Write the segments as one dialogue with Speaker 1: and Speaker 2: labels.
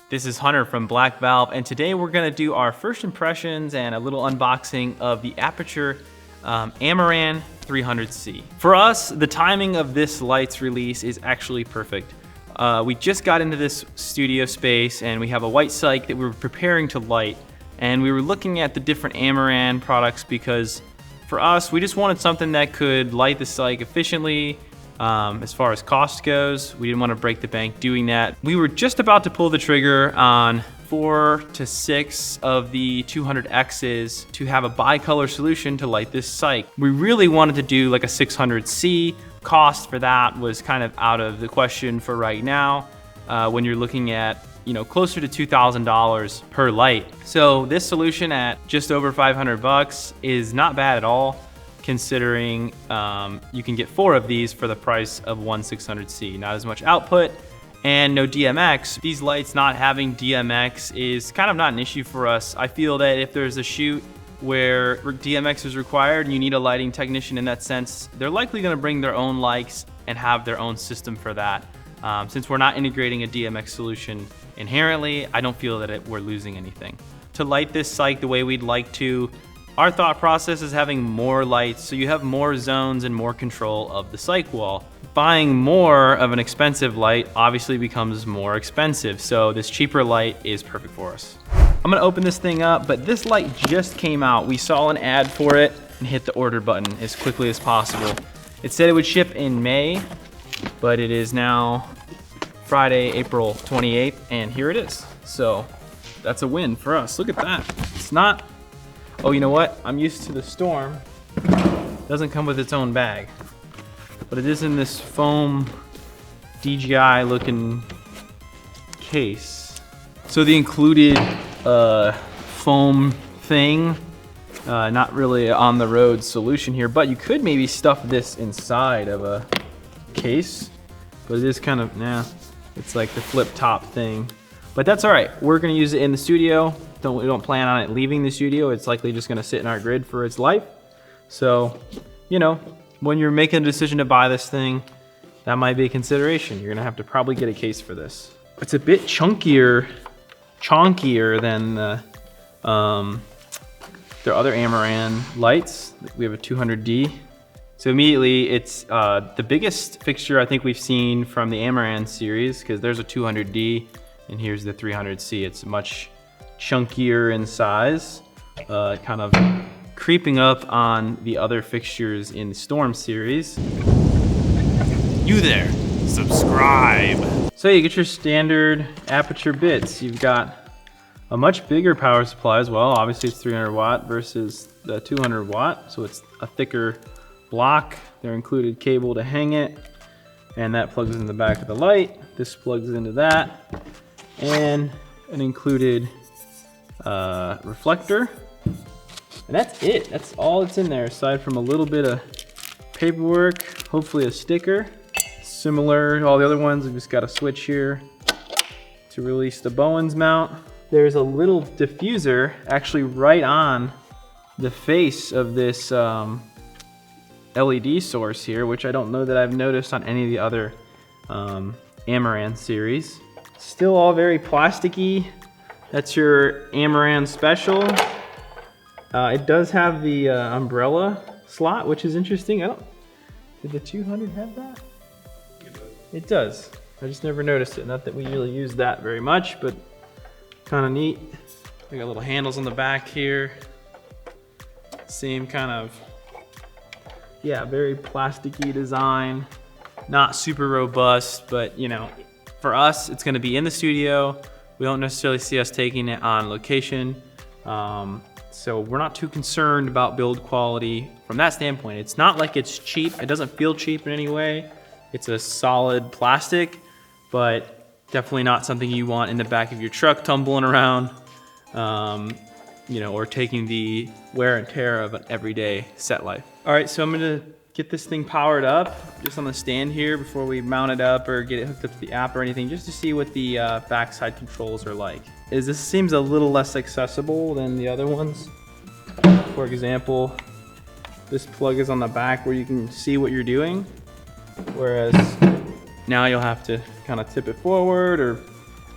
Speaker 1: This is Hunter from Black Valve, and today we're gonna do our first impressions and a little unboxing of the Aperture Amaran 300C. For us, the timing of this light's release is actually perfect. We just got into this studio space and we have a white cyc that we were preparing to light, and we were looking at the different Amaran products because for us, we just wanted something that could light the cyc efficiently. As far as cost goes, we didn't want to break the bank doing that. We were just about to pull the trigger on 4 to 6 of the 200Xs to have a bicolor solution to light this cyc. We really wanted to do like a 600C. Cost for that was kind of out of the question for right now when you're looking at closer to $2,000 per light. So this solution at just over 500 bucks is not bad at all, considering you can get 4 of these for the price of one 600C. Not as much output and no DMX. These lights not having DMX is kind of not an issue for us. I feel that if there's a shoot where DMX is required and you need a lighting technician in that sense, they're likely gonna bring their own lights and have their own system for that. Since we're not integrating a DMX solution inherently, I don't feel that we're losing anything. To light this cyc the way we'd like to, our thought process is having more lights so you have more zones and more control of the cyc wall. Buying more of an expensive light obviously becomes more expensive, so this cheaper light is perfect for us. I'm gonna open this thing up, but this light just came out. We saw an ad for it and hit the order button as quickly as possible. It said it would ship in May, but it is now Friday, April 28th, and here it is. So that's a win for us. Look at that. It's not, oh, you know what? I'm used to the Storm. It doesn't come with its own bag, but it is in this foam DJI looking case. So the included foam thing, not really on the road solution here, but you could maybe stuff this inside of a case, but it is kind of, it's like the flip top thing, but that's all right. We're gonna use it in the studio. We don't plan on it leaving the studio. It's likely just gonna sit in our grid for its life. So, when you're making a decision to buy this thing, that might be a consideration. You're gonna have to probably get a case for this. It's a bit chunkier than their other Amaran lights. We have a 200D. So immediately it's the biggest fixture I think we've seen from the Amaran series, because there's a 200D and here's the 300C. It's much chunkier in size, kind of creeping up on the other fixtures in the Storm series.
Speaker 2: You there, subscribe.
Speaker 1: So you get your standard Aputure bits. You've got a much bigger power supply as well. Obviously it's 300 watt versus the 200 watt, so it's a thicker block. They're included cable to hang it, and that plugs in the back of the light. This plugs into that, and an included reflector. And that's it. That's all that's in there, aside from a little bit of paperwork, hopefully a sticker. Similar to all the other ones, we've just got a switch here to release the Bowens mount. There's a little diffuser actually right on the face of this LED source here, which I don't know that I've noticed on any of the other Amaran series. Still all very plasticky. That's your Amaran special. It does have the umbrella slot, which is interesting. Did the 200 have that? It does. I just never noticed it. Not that we really use that very much, but kind of neat. We got little handles on the back here. Same kind of, very plasticky design. Not super robust, but for us, it's gonna be in the studio. We don't necessarily see us taking it on location. So we're not too concerned about build quality from that standpoint. It's not like it's cheap. It doesn't feel cheap in any way. It's a solid plastic, but definitely not something you want in the back of your truck tumbling around, or taking the wear and tear of an everyday set life. All right, so I'm gonna get this thing powered up just on the stand here before we mount it up or get it hooked up to the app or anything, just to see what the backside controls are like. This seems a little less accessible than the other ones. For example, this plug is on the back where you can see what you're doing, whereas now you'll have to kind of tip it forward or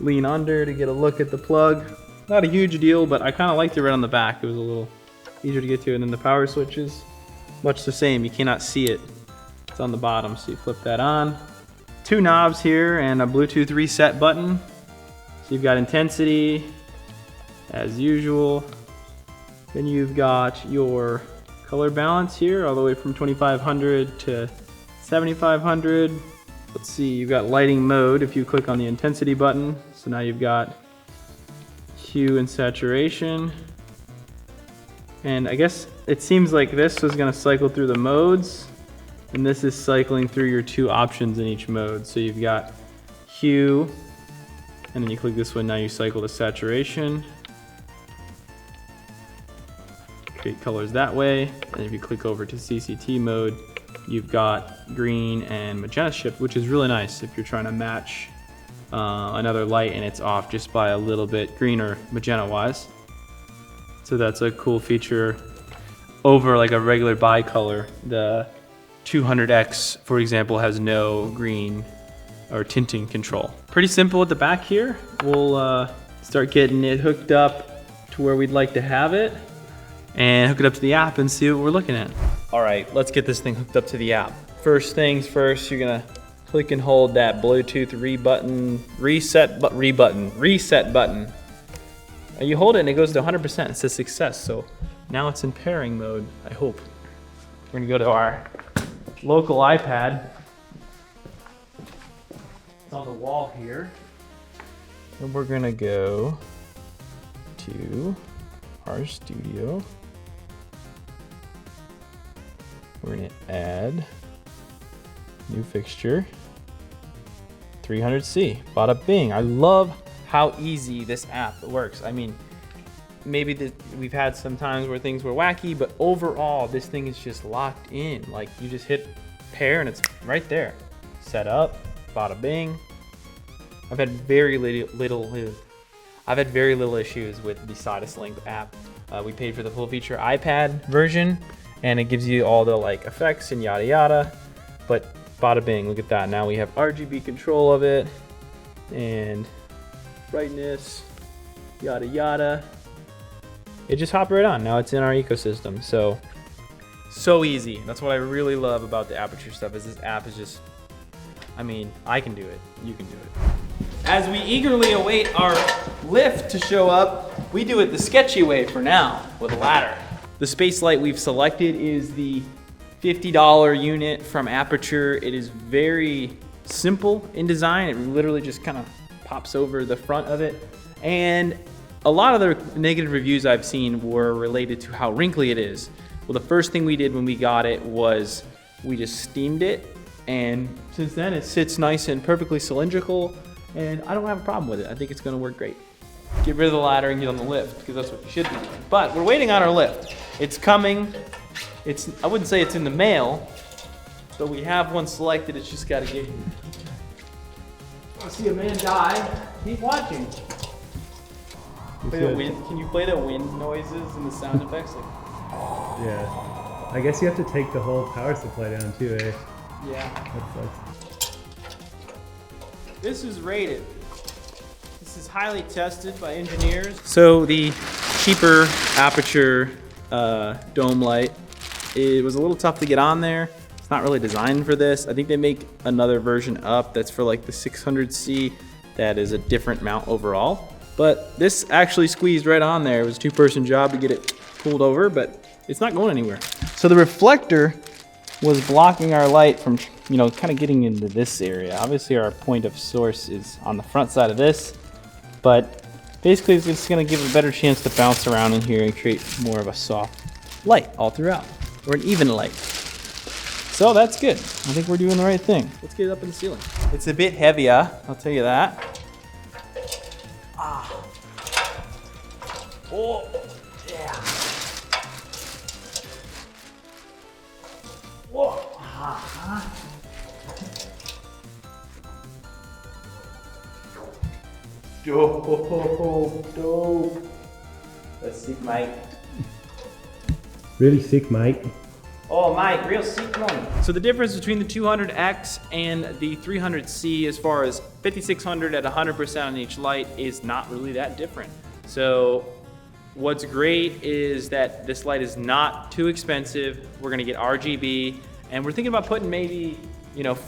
Speaker 1: lean under to get a look at the plug. Not a huge deal, but I kind of liked it right on the back. It was a little easier to get to. And then the power switches, much the same. You cannot see it. It's on the bottom, so you flip that on. 2 knobs here and a Bluetooth reset button. So you've got intensity, as usual. Then you've got your color balance here, all the way from 2500 to 7500. Let's see, you've got lighting mode if you click on the intensity button. So now you've got hue and saturation. And I guess it seems like this was gonna cycle through the modes, and this is cycling through your 2 options in each mode. So you've got hue, and then you click this one, now you cycle to saturation. Create colors that way. And if you click over to CCT mode, you've got green and magenta shift, which is really nice if you're trying to match another light and it's off just by a little bit, green or magenta wise. So that's a cool feature over like a regular bicolor. The 200X, for example, has no green or tinting control. Pretty simple at the back here. We'll start getting it hooked up to where we'd like to have it and hook it up to the app and see what we're looking at. All right, let's get this thing hooked up to the app. First things first, you're gonna click and hold that Bluetooth reset button. And you hold it and it goes to 100%. It says success. So now it's in pairing mode, I hope. We're gonna go to our local iPad. It's on the wall here. And we're gonna go to our studio. We're gonna add new fixture, 300C, bada bing. I love how easy this app works. I mean, maybe we've had some times where things were wacky, but overall, this thing is just locked in. Like you just hit pair and it's right there. Set up, bada bing. I've had very little issues with the Sidus Link app. We paid for the full feature iPad version, and it gives you all the like effects and yada yada. But bada bing, look at that. Now we have RGB control of it and brightness, yada yada. It just hopped right on. Now it's in our ecosystem. So easy. That's what I really love about the Aperture stuff, is this app is just, I mean, I can do it, you can do it. As we eagerly await our lift to show up, we do it the sketchy way for now, with a ladder. The space light we've selected is the $50 unit from Aperture. It is very simple in design. It literally just kind of pops over the front of it. And a lot of the negative reviews I've seen were related to how wrinkly it is. Well, the first thing we did when we got it was we just steamed it. And since then it sits nice and perfectly cylindrical, and I don't have a problem with it. I think it's gonna work great. Get rid of the ladder and get on the lift, because that's what you should be doing. But we're waiting on our lift. It's coming. I wouldn't say it's in the mail, but we have one selected. It's just gotta get here. I see a man die. Keep watching. Play the wind. Can you play the wind noises and the sound effects?
Speaker 3: Yeah. I guess you have to take the whole power supply down too, eh?
Speaker 1: Yeah.
Speaker 3: That sucks.
Speaker 1: This is rated. This is highly tested by engineers. So the cheaper Aputure dome light, it was a little tough to get on there. It's not really designed for this. I think they make another version up that's for like the 600C that is a different mount overall. But this actually squeezed right on there. It was a 2-person job to get it pulled over, but it's not going anywhere. So the reflector was blocking our light from, kind of getting into this area. Obviously our point of source is on the front side of this, but basically it's just gonna give it a better chance to bounce around in here and create more of a soft light all throughout, or an even light. So that's good. I think we're doing the right thing. Let's get it up in the ceiling. It's a bit heavier, I'll tell you that. Oh, yeah. Whoa. Dope. That's sick, mate.
Speaker 3: Really sick, mate.
Speaker 1: Oh, Mike, real seat, come on. So the difference between the 200X and the 300C as far as 5600 at 100% on each light is not really that different. So what's great is that this light is not too expensive. We're gonna get RGB, and we're thinking about putting maybe,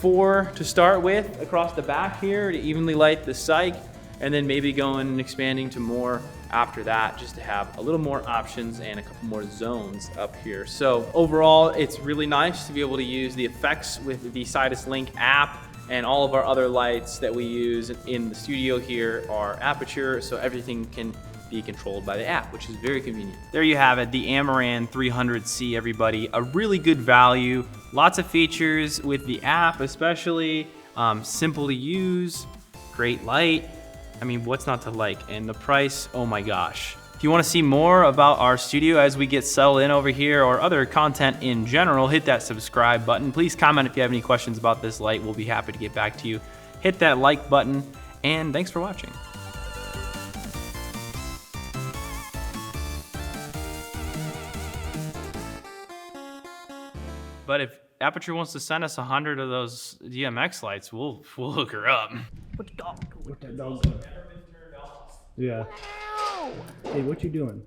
Speaker 1: 4 to start with across the back here to evenly light the cyc, and then maybe going and expanding to more after that, just to have a little more options and a couple more zones up here. So overall, it's really nice to be able to use the effects with the Sidus Link app, and all of our other lights that we use in the studio here are Aputure, so everything can be controlled by the app, which is very convenient. There you have it, the Amaran 300C, everybody. A really good value, lots of features with the app especially, simple to use, great light. I mean, what's not to like? And the price, oh my gosh. If you want to see more about our studio as we get settled in over here, or other content in general, hit that subscribe button. Please comment if you have any questions about this light. We'll be happy to get back to you. Hit that like button, and thanks for watching. But if Aperture wants to send us 100 of those DMX lights, we'll hook her up.
Speaker 3: What that dog doing? Yeah. Hey, what you doing?